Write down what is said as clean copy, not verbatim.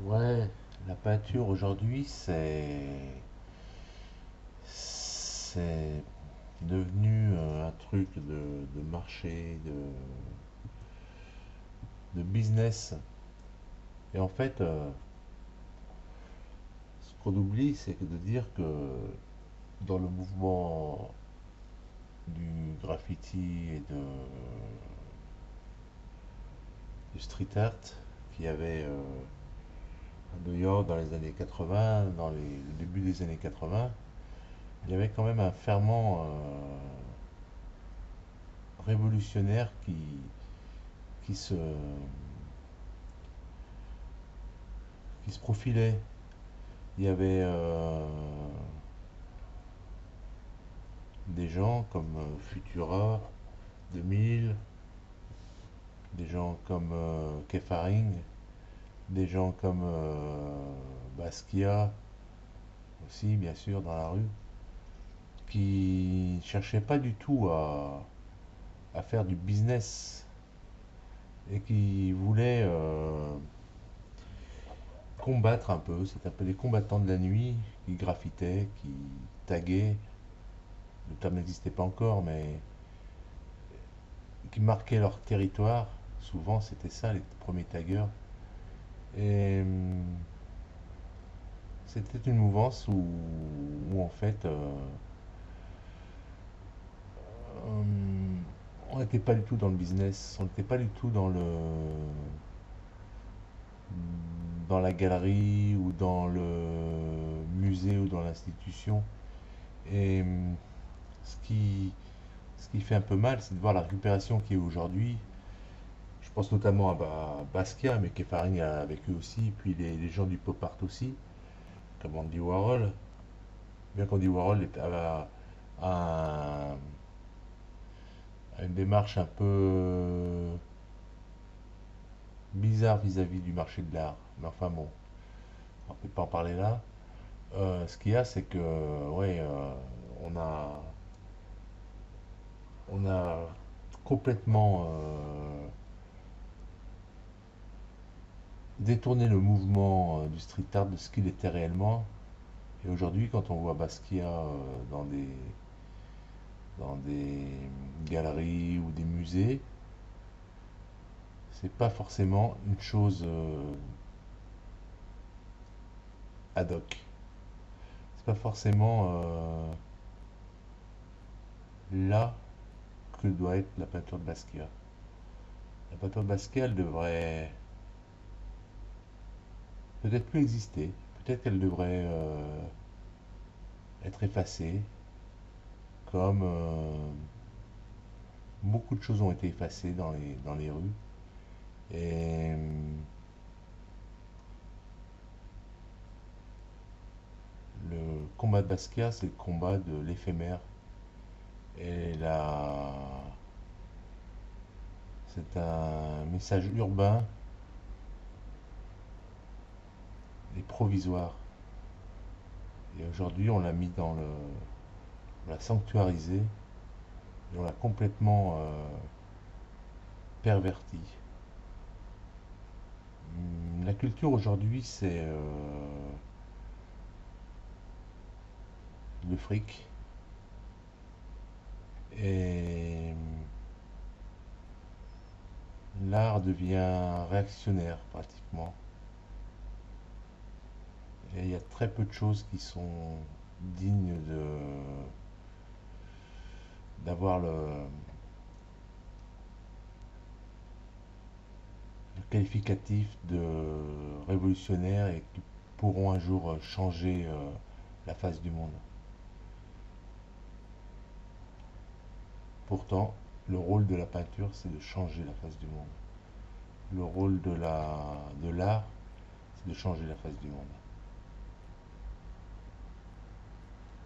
Ouais, la peinture aujourd'hui, c'est devenu un truc de marché, de business. Et en fait, ce qu'on oublie, c'est que de dire que dans le mouvement du graffiti et du street art qu'il y avait à New York dans les années 80, le début des années 80, il y avait quand même un ferment révolutionnaire qui se, qui se profilait. Il y avait des gens comme Futura 2000, des gens comme Kefaring, des gens comme Basquiat aussi, bien sûr, dans la rue, qui cherchaient pas du tout à faire du business et qui voulaient combattre un peu. C'est un peu des combattants de la nuit qui graffitaient, qui taguaient. Le terme n'existait pas encore, mais qui marquaient leur territoire. Souvent, c'était ça, les premiers taggers. Et c'était une mouvance où en fait, euh, on n'était pas du tout dans le business, on n'était pas du tout dans la galerie ou dans le musée ou dans l'institution. Et ce qui, ce qui fait un peu mal, c'est de voir la récupération qui est aujourd'hui. Je pense notamment à Basquiat, mais Kefaring a vécu aussi, puis les gens du pop art aussi, comme Andy Warhol. Bien qu'Andy Warhol a une démarche un peu bizarre vis-à-vis du marché de l'art. Mais enfin bon, on ne peut pas en parler là. Ce qu'il y a, c'est que ouais, on a, on a complètement détourné le mouvement du street art de ce qu'il était réellement. Et aujourd'hui, quand on voit Basquiat dans des galeries ou des musées, c'est pas forcément une chose ad hoc. C'est pas forcément là que doit être la peinture de Basquiat. La peinture de Basquiat, elle devrait peut-être plus exister. Peut-être qu'elle devrait être effacée, comme beaucoup de choses ont été effacées dans les rues. Et le combat de Basquiat, c'est le combat de l'éphémère. Et là, c'est un message urbain et provisoire. Et aujourd'hui, on l'a mis on l'a sanctuarisé et on l'a complètement perverti. La culture aujourd'hui, c'est le fric et l'art devient réactionnaire pratiquement. Et il y a très peu de choses qui sont dignes d'avoir le qualificatif de révolutionnaire et qui pourront un jour changer la face du monde. Pourtant, le rôle de la peinture, c'est de changer la face du monde. Le rôle de l'art, c'est de changer la face du monde.